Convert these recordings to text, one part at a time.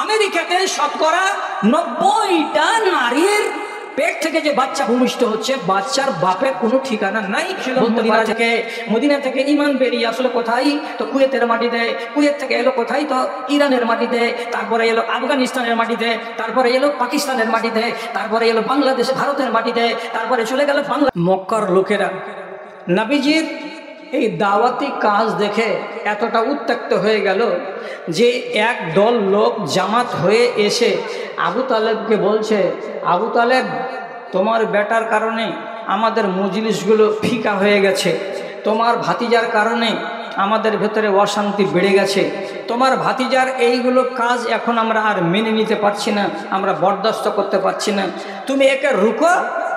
আমেরিকাতে শতকরা 90টা নারীর পেট থেকে যে বাচ্চা ভূমিষ্ঠ হচ্ছে, বাচ্চার বাপের কোনো ঠিকানা নাই। মদিনা থেকে ইমান বেরিয়ে আসলো কোথায়? তো কুয়েতের মাটিতে। কুয়েত থেকে এলো কোথায়? তো ইরানের মাটিতে। তারপরে এলো আফগানিস্তানের মাটিতে, তারপরে এলো পাকিস্তানের মাটিতে, তারপরে এলো বাংলাদেশ ভারতের মাটিতে, তারপরে চলে গেল বাংলা। মক্কার লোকেরা নবীজির এই দাওয়াতি কাজ দেখে এতটা উত্ত্যক্ত হয়ে গেল যে এক দল লোক জামাত হয়ে এসে আবু তালেবকে বলছে, আবু তালেব, তোমার বেটার কারণে আমাদের মজলিসগুলো ফিকা হয়ে গেছে, তোমার ভাতিজার কারণে আমাদের ভেতরে অশান্তি বেড়ে গেছে, তোমার ভাতিজার এইগুলো কাজ এখন আমরা আর মেনে নিতে পারছি না, আমরা বরদাস্ত করতে পারছি না, তুমি একে রুকো,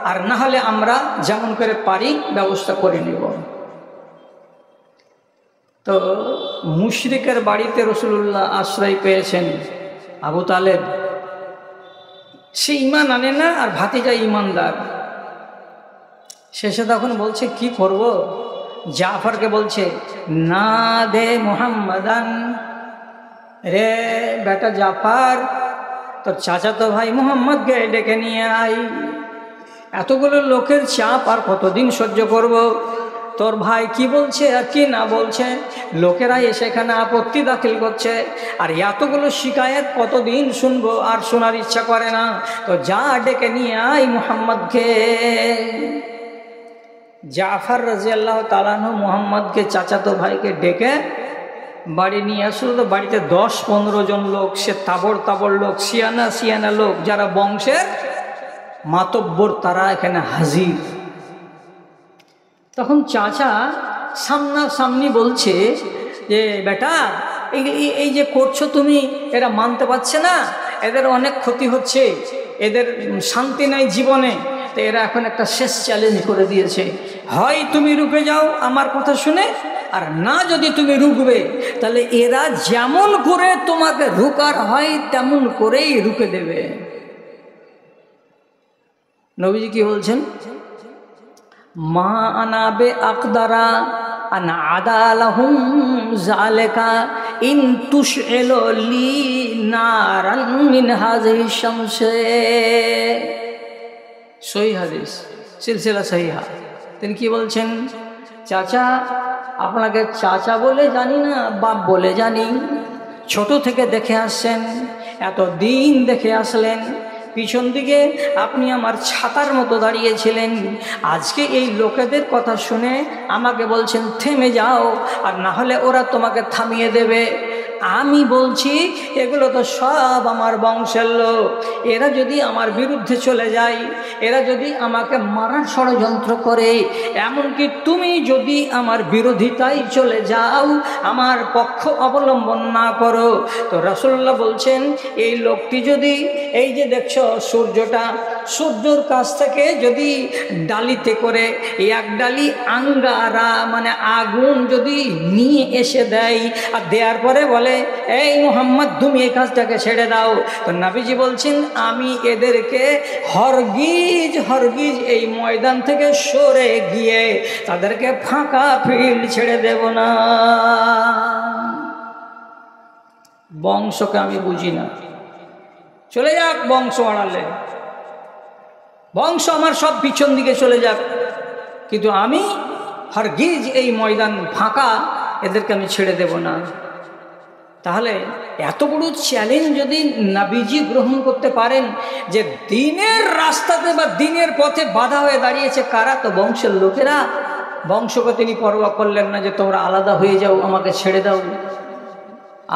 আর না হলে আমরা যেমন করে পারি ব্যবস্থা করে নেব। তো মুশরিকের বাড়িতে রাসূলুল্লাহ আশ্রয় পেয়েছেন আবু তালেব, সে ঈমান আনে না আর ভাতিজা ঈমানদার। শেষে তখন বলছে কি করব? জাফরকে বলছে, না দে মুহাম্মাদান, রে বেটা জাফর, তোর চাচাতো ভাই মুহাম্মদকে ডেকে নিয়ে আয়। এতগুলো লোকের চাপ আর কতদিন সহ্য করব? তোর ভাই কি বলছে আর কি না বলছে, লোকেরা এসে এখানে আপত্তি দাখিল করছে, আর এতগুলো শিকায়েত কতদিন শুনবো? আর শোনার ইচ্ছা করে না। তো যা ডেকে নিয়ে আয় মুহাম্মদকে। জাফর রাদিয়াল্লাহু তাআলা আনহু মুহাম্মদকে, চাচাতো ভাইকে ডেকে বাড়ি নিয়ে আসলো। তো বাড়িতে 10-15 জন লোক, সে তাবড় তাবড় লোক, সিয়ানা লোক, যারা বংশের মাতব্বর, তারা এখানে হাজির। তখন চাচা সামনাসামনি বলছে যে, বেটা এই যে করছো তুমি, এরা মানতে পারছে না, এদের অনেক ক্ষতি হচ্ছে, এদের শান্তি নাই জীবনে, তো এরা এখন একটা শেষ চ্যালেঞ্জ করে দিয়েছে, হয় তুমি রুকে যাও আমার কথা শুনে, আর না যদি তুমি রুকবে তাহলে এরা যেমন করে তোমাকে রুকার হয় তেমন করেই রুকে দেবে। নবীজি কি বলছেন? মা আনাবে আকদারা আন আদালাহুম জালেকা ইন তুশইলু লি নারান মিন হাযিহি শামসে। সহিহ হাদিস, সিলসিলা সহিহা। তিনি কি বলছেন? চাচা, আপনাকে চাচা বলে জানি না, বাপ বলে জানি, ছোট থেকে দেখে আসছেন, এত দিন দেখে আসলেন, পিছন দিকে আপনি আমার ছাতার মতো দাঁড়িয়েছিলেন, আজকে এই লোকেদের কথা শুনে আমাকে বলছেন থেমে যাও, আর না হলে ওরা তোমাকে থামিয়ে দেবে। আমি বলছি এগুলো তো সব আমার বংশের লোক, এরা যদি আমার বিরুদ্ধে চলে যায়, এরা যদি আমাকে মারার ষড়যন্ত্র করে, এমনকি তুমি যদি আমার বিরোধিতায় চলে যাও, আমার পক্ষ অবলম্বন না করো, তো রাসূলুল্লাহ বলছেন এই লোকটি যদি, এই যে দেখছো সূর্যটা, সূর্যর কাছ থেকে যদি ডালিতে করে এক ডালি আঙ্গারা মানে আগুন যদি নিয়ে এসে দেয়, আর দেওয়ার পরে বলে এই মুহাম্মদ তুমি এই কাজটাকে ছেড়ে দাও, তো নবীজি বলছেন আমি এদেরকে হরগিজ এই ময়দান থেকে সরে গিয়ে তাদেরকে ফাঁকা ফিল্ড ছেড়ে দেব না। বংশকে আমি বুঝি না, চলে যাক বংশ আড়ালে, বংশ আমার সব পিছন দিকে চলে যাক, কিন্তু আমি হরগিজ এই ময়দান ফাঁকা, এদেরকে আমি ছেড়ে দেব না। তাহলে এত বড় চ্যালেঞ্জ যদি নবীজি গ্রহণ করতে পারেন, যে দিনের রাস্তাতে বা দিনের পথে বাধা হয়ে দাঁড়িয়েছে কারা? তো বংশের লোকেরা। বংশকে তিনি পরোয়া করলেন না যে তোমরা আলাদা হয়ে যাও, আমাকে ছেড়ে দাও।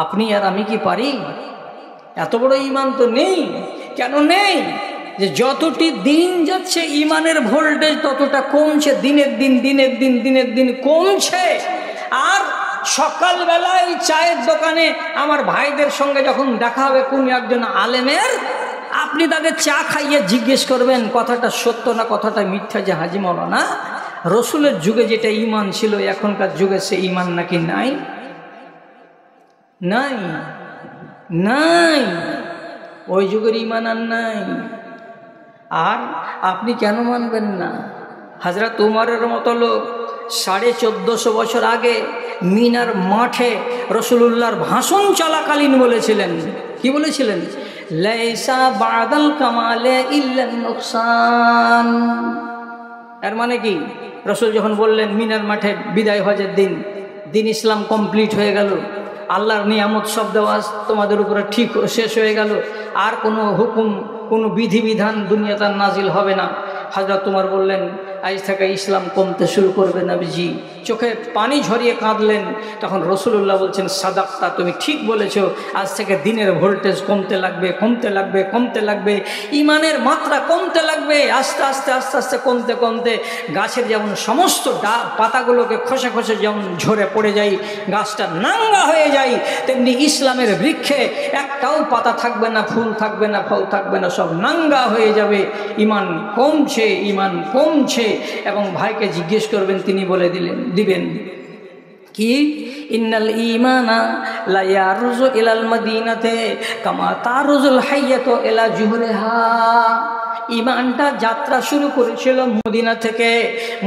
আপনি আর আমি কি পারি? এত বড় ঈমান তো নেই। কেন নেই? যে যতটি দিন যাচ্ছে ঈমানের ভোল্টেজ ততটা কমছে, দিনের দিন কমছে। আর সকালবেলায় চায়ের দোকানে আমার ভাইদের সঙ্গে যখন দেখা হবে কোন একজন আলেমের, আপনি তাকে চা খাইয়ে জিজ্ঞেস করবেন কথাটা সত্য না কথাটা মিথ্যা, যে হাজি মৌলানা রসুলের যুগে যেটা ঈমান ছিল এখনকার যুগে সে ঈমান নাকি নাই? নাই, নাই, ওই যুগের ঈমান আর নাই। আর আপনি কেন মানবেন না? হযরত উমরের মতো লোক 1450 বছর আগে মিনার মাঠে রসুলুল্লাহর ভাষণ চলাকালীন বলেছিলেন, কি বলেছিলেন? লাইসা বাদাল কামালে ইল্লান নুকসান। এর মানে কি? রসুল যখন বললেন মিনার মাঠে বিদায় হজের দিন, দিন ইসলাম কমপ্লিট হয়ে গেল, আল্লাহর নিয়ামত সব দেওয়া তোমাদের উপরে ঠিক শেষ হয়ে গেল, আর কোনো হুকুম কোনো বিধিবিধান দুনিয়াতে নাজিল হবে না। হযরত ওমর বললেন আজ থেকে ইসলাম কমতে শুরু করবে নবীজি, চোখে পানি ঝরিয়ে কাঁদলেন। তখন রসুলুল্লাহ বলছেন সাদাক্তা, তুমি ঠিক বলেছ, আজ থেকে দিনের ভোল্টেজ কমতে লাগবে, কমতে লাগবে, কমতে লাগবে, ইমানের মাত্রা কমতে লাগবে, আস্তে আস্তে আস্তে আস্তে কমতে কমতে গাছের যেমন সমস্ত পাতাগুলোকে খসে খসে যেমন ঝরে পড়ে যায়, গাছটা নাঙ্গা হয়ে যায়, তেমনি ইসলামের বৃক্ষে একটাও পাতা থাকবে না, ফুল থাকবে না, ফল থাকবে না, সব নাঙ্গা হয়ে যাবে। ইমান কমছে, ইমান কমছে। এবং ভাইকে জিজ্ঞেস করবেন, তিনি বলে দিবেন কি? ইন্নাল ঈমানা লা ইয়ারজু ইলাল মদিনাতে কামা তারজুল হাইয়াতু ইলা জুহরিহা। ইমানটা যাত্রা শুরু করেছিল মদিনা থেকে।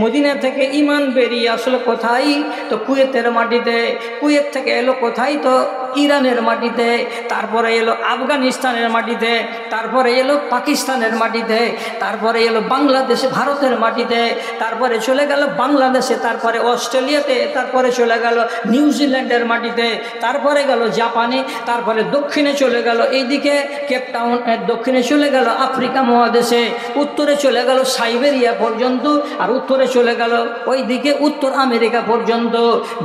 মদিনা থেকে ইমান বেরিয়ে আসলো কোথায়? তো কুয়েতের মাটিতে। কুয়েত থেকে এলো কোথায়? তো ইরানের মাটিতে। তারপরে এলো আফগানিস্তানের মাটিতে, তারপরে এলো পাকিস্তানের মাটিতে, তারপরে এলো বাংলাদেশে, ভারতের মাটিতে, তারপরে চলে গেল বাংলাদেশে, তারপরে অস্ট্রেলিয়াতে, তারপরে চলে গেল নিউজিল্যান্ডের মাটিতে, তারপরে গেল জাপানে, তারপরে দক্ষিণে চলে গেল এইদিকে কেপটাউন, দক্ষিণে চলে গেল আফ্রিকা মহাদেশে, উত্তরে চলে গেল সাইবেরিয়া পর্যন্ত, আর উত্তরে চলে গেল ওইদিকে উত্তর আমেরিকা পর্যন্ত।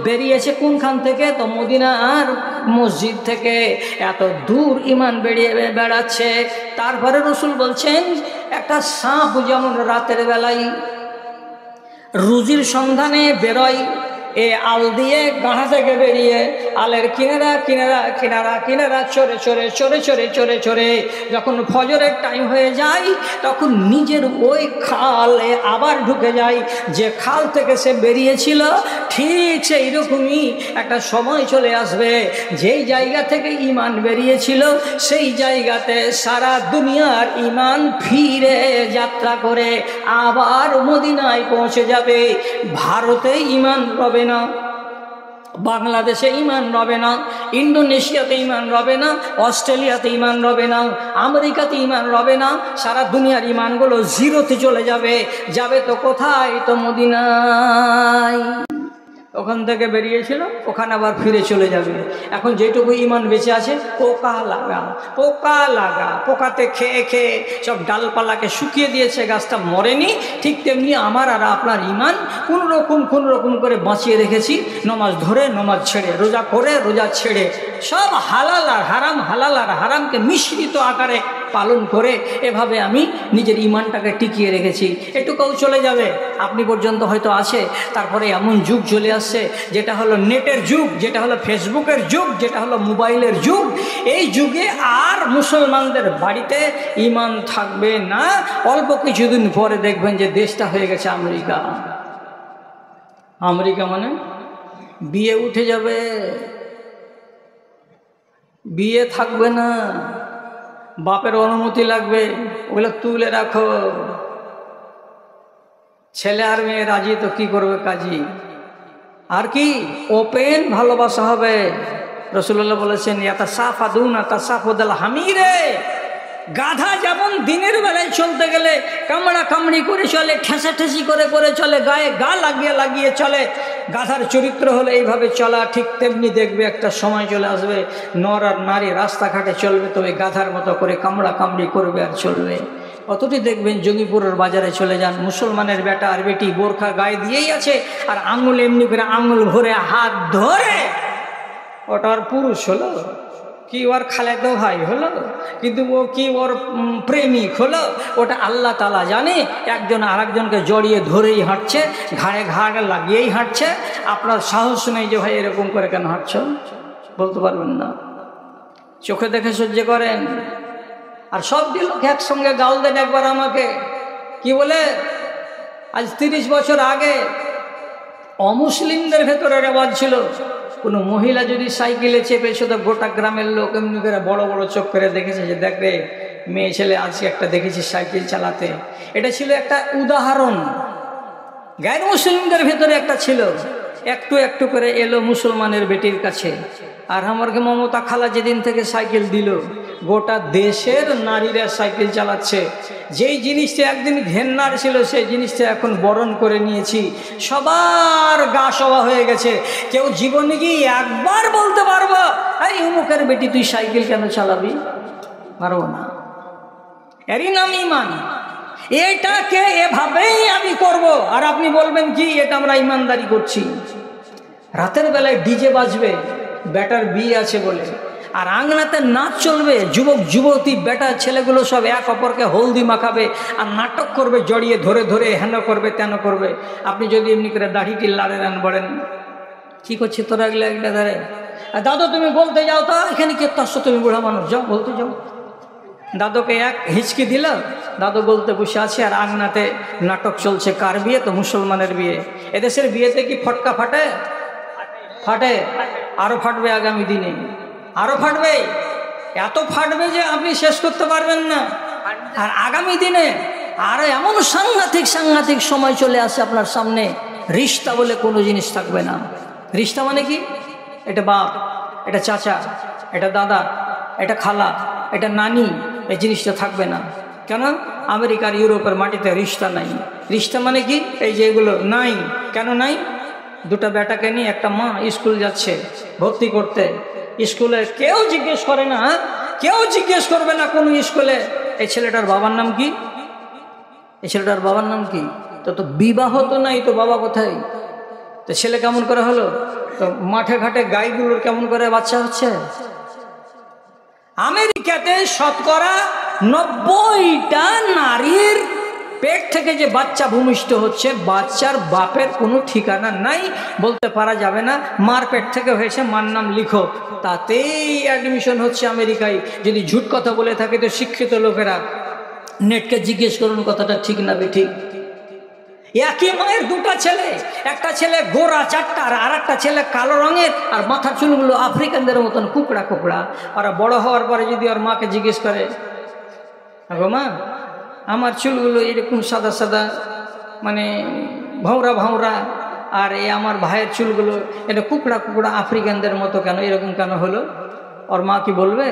বেরিয়েছে কোনখান থেকে? তো মদিনা আর মসজিদ থেকে। এত দূর ইমান বেরিয়ে বেড়াচ্ছে। তারপরে রসুল বলছেন একটা সাপ যেমন রাতের বেলায় রুজির সন্ধানে বেরোয়, এ আল দিয়ে গাঁড়া থেকে বেরিয়ে আলের কিনারা কিনারা কিনারা কিনারা চড়ে চড়ে চড়ে চড়ে চড়ে চড়ে যখন ফজরের টাইম হয়ে যায়, তখন নিজের ওই খালে আবার ঢুকে যায়। যে খাল থেকে সে বেরিয়েছিল, ঠিক সেই রকমই একটা সময় চলে আসবে, যেই জায়গা থেকে ইমান বেরিয়েছিল সেই জায়গাতে সারা দুনিয়ার ইমান ফিরে যাত্রা করে আবার মদিনায় পৌঁছে যাবে। ভারতে ইমান রবে না, বাংলাদেশে ইমান রবে না, ইন্দোনেশিয়াতে ইমান রবে না, অস্ট্রেলিয়াতে ইমান রবে না, আমেরিকাতে ইমান রবে না, সারা দুনিয়ার ইমানগুলো জিরোতে চলে যাবে। যাবে তো কোথায়? তো মদিনায়। ওখান থেকে বেরিয়েছিল, ওখানে আবার ফিরে চলে যাবে। এখন যেটুকু ইমান বেঁচে আছে, পোকা লাগা, পোকা লাগা, পোকাতে খেয়ে খেয়ে সব ডালপালাকে শুকিয়ে দিয়েছে, গাছটা মরেনি। ঠিক তেমনি আমার আর আপনার ইমান কোন রকম করে বাঁচিয়ে রেখেছি। নমাজ ধরে, নমাজ ছেড়ে, রোজা করে, রোজা ছেড়ে, সব হালাল আর হারাম, হালাল আর হারামকে মিশ্রিত আকারে পালন করে এভাবে আমি নিজের ইমানটাকে টিকিয়ে রেখেছি। এটুকুও চলে যাবে। আপনি পর্যন্ত হয়তো আছে। তারপরে এমন যুগ চলে আসছে যেটা হলো নেটের যুগ, যেটা হলো ফেসবুকের যুগ, যেটা হলো মোবাইলের যুগ। এই যুগে আর মুসলমানদের বাড়িতে ইমান থাকবে না। অল্প কিছুদিন পরে দেখবেন যে দেশটা হয়ে গেছে আমেরিকা। আমেরিকা মানে বিয়ে উঠে যাবে, বিয়ে থাকবে না, বাপের অনুমতি লাগবে, ওগুলো তুলে রাখো। ছেলে আর মেয়ে রাজি তো কি করবে কাজী। আর কি ওপেন ভালোবাসা হবে। রাসূলুল্লাহ বলেছেন ইয়াতাসাফাদুনা তাসাফুদাল হামিরে। গাধা যেমন দিনের বেলায় চলতে গেলে কামড়া কামড়ি করে চলে, ঠেসাঠেসি করে করে চলে, গায়ে গা লাগিয়ে লাগিয়ে চলে, গাধার চরিত্র হলে এইভাবে চলা। ঠিক তেমনি দেখবে একটা সময় চলে আসবে, নর আর নারী রাস্তাঘাটে চলবে, তবে গাধার মতো করে কামড়া কামড়ি করবে আর চলবে। অতটি দেখবেন জঙ্গিপুরের বাজারে চলে যান, মুসলমানের বেটা আর বেটি বোরখা গায়ে দিয়েই আছে, আর আঙুল এমনি করে আঙুল ভরে হাত ধরে। ওটা আর পুরুষ হলো কি, ওর খালেদা ভাই হলো, কিন্তু ও কি ওর প্রেমিক হলো, ওটা আল্লাহ তাআলা জানে। একজন আরেকজনকে জড়িয়ে ধরেই হাঁটছে, ঘাড়ে ঘাড় লাগিয়েই হাঁটছে। আপনার সাহস নেই যে ভাই এরকম করে কেন হাঁটছ, বলতে পারবেন না। চোখে দেখে সহ্য করেন। আর সব লোক একসঙ্গে গাল দেন একবার আমাকে, কি বলে আজ 30 বছর আগে অমুসলিমদের ভেতরে রেওয়াজ ছিল, কোনো মহিলা যদি সাইকেলে চেপে শুধু গোটা গ্রামের লোক এমনি করে বড় বড় চোখ করে দেখেছে যে দেখবে মেয়ে ছেলে আজকে একটা দেখেছি সাইকেল চালাতে। এটা ছিল একটা উদাহরণ। গায়ের মুসলিমদের ভেতরে একটা ছিল, একটু একটু করে এলো মুসলমানের বেটির কাছে। আর আমাকে মমতা খালা যেদিন থেকে সাইকেল দিল, গোটা দেশের নারীরা সাইকেল চালাচ্ছে। যেই জিনিসটা একদিন ঘেন্নার ছিল সেই জিনিসটা এখন বরণ করে নিয়েছি। সবার গা সভা হয়ে গেছে। কেউ জীবনে কি একবার বলতে পারবো এই অমুকের বেটি তুই সাইকেল কেন চালাবি? পারবো না। এরই নাম ইমান। এটাকে এভাবেই আমি করব, আর আপনি বলবেন কি এটা আমরা ইমানদারি করছি। রাতের বেলায় ডিজে বাজবে বেটার বিয়ে আছে বলে, আর আংনাতে নাচ চলবে, যুবক যুবতী বেটা ছেলেগুলো সব এক অপরকে হলদি মাখাবে আর নাটক করবে, জড়িয়ে ধরে ধরে হেন করবে তেন করবে। আপনি যদি এমনি করে দাড়িটি লাড়ে নেন বলেন কি করছি তোরা এগুলো একটা ধারে, দাদু তুমি বলতে যাও তা এখানে কে তো আসছো, তুমি বুড়া মানুষ, যাও বলতে যাও। দাদুকে এক হিচকি দিল, দাদু বলতে বসে আছে, আর আংনাতে নাটক চলছে। কার বিয়ে? তো মুসলমানের বিয়ে। এদেশের বিয়েতে কি ফটকা ফাটে? ফাটে, আরো ফাটবে আগামী দিনে, আরো ফাটবে, এত ফাটবে যে আপনি শেষ করতে পারবেন না। আর আগামী দিনে আরো এমন সাংঘাতিক সাংঘাতিক সময় চলে আসে আপনার সামনে, রিশতা বলে কোনো জিনিস থাকবে না। রিশতা মানে কি? এটা বাপ, এটা চাচা, এটা দাদা, এটা খালা, এটা নানি, এই জিনিসটা থাকবে না। কেন? আমেরিকার ইউরোপের মাটিতে রিশতা নাই। রিশতা মানে কি? এই যে এগুলো নাই। কেন নাই? দুটা বেটাকে নিয়ে একটা মা স্কুল যাচ্ছে ভর্তি করতে, স্কুলে কেউ জিজ্ঞেস করে না, কেউ জিজ্ঞেস করবে না কোনো স্কুলে এই ছেলেটার বাবার নাম কি, এই ছেলেটার বাবার নাম কি। তো বিবাহ তো নাই, তো বাবা কোথায়? তো ছেলে কেমন করে হলো? তো মাঠে ঘাটে গাইগুলোর কেমন করে বাচ্চা হচ্ছে। আমেরিকাতে শতকরা 90টা নারীর পেট থেকে যে বাচ্চা ভূমিষ্ঠ হচ্ছে, বাচ্চার বাপের কোনো ঠিকানা নাই, বলতে পারা যাবে না মার পেট থেকে হয়েছে, মার নাম লিখো, তাতেই অ্যাডমিশন হচ্ছে আমেরিকায়। যদি ঝুট কথা বলে থাকে তো শিক্ষিত লোকেরা নেটকে জিজ্ঞেস করুন কথাটা ঠিক না বেঠিক। একই মায়ের দুটা ছেলে, একটা ছেলে গোরা চারটার, আর একটা ছেলে কালো রঙের, আর মাথার চুলগুলো আফ্রিকানদের মতন কুকড়া কুকড়া। ওরা বড় হওয়ার পরে যদি ওর মাকে জিজ্ঞেস করে, গো মা আমার চুলগুলো এরকম সাদা সাদা মানে ভাঁওরা ভাঁওরা, আর এই আমার ভাইয়ের চুলগুলো এটা কুকড়া কুকড়া আফ্রিকানদের মতো কেন, এরকম কেন হলো? ওর মা কি বলবে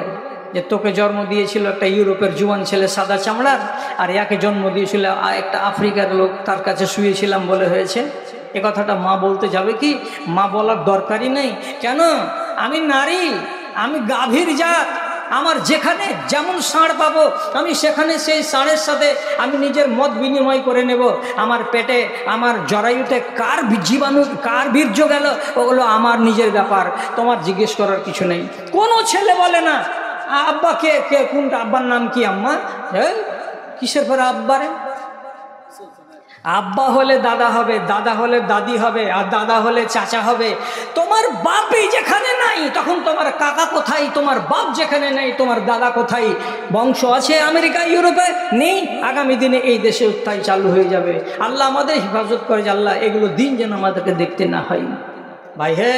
যে তোকে জন্ম দিয়েছিল একটা ইউরোপের জুয়ান ছেলে সাদা চামড়ার, আর ইয়াকে জন্ম দিয়েছিল একটা আফ্রিকার লোক, তার কাছে শুয়েছিলাম বলে হয়েছে? এ কথাটা মা বলতে যাবে কি? মা বলার দরকারই নেই। কেন? আমি নারী, আমি গাভীর জাত, আমার যেখানে যেমন ষাঁড় পাবো আমি সেখানে সেই ষাঁড়ের সাথে আমি নিজের মত বিনিময় করে নেব। আমার পেটে আমার জরায়ুতে কার জীবাণু কার বীর্য গেল ওগুলো আমার নিজের ব্যাপার, তোমার জিজ্ঞেস করার কিছু নেই। কোনো ছেলে বলে না আব্বা কে কে কোনটা, আব্বার নাম কি আম্মা, কিসের পরে আব্বারে? আব্বা হলে দাদা হবে, দাদা হলে দাদি হবে, আর দাদা হলে চাচা হবে। তোমার বাপই যেখানে নাই তখন তোমার কাকা কোথায়? তোমার বাপ যেখানে নেই তোমার দাদা কোথায়? বংশ আছে আমেরিকা ইউরোপে নেই, আগামী দিনে এই দেশে তাই চালু হয়ে যাবে। আল্লাহ আমাদের হেফাজত করে যে আল্লাহ এগুলো দিন যেন আমাদেরকে দেখতে না হয়। ভাই হে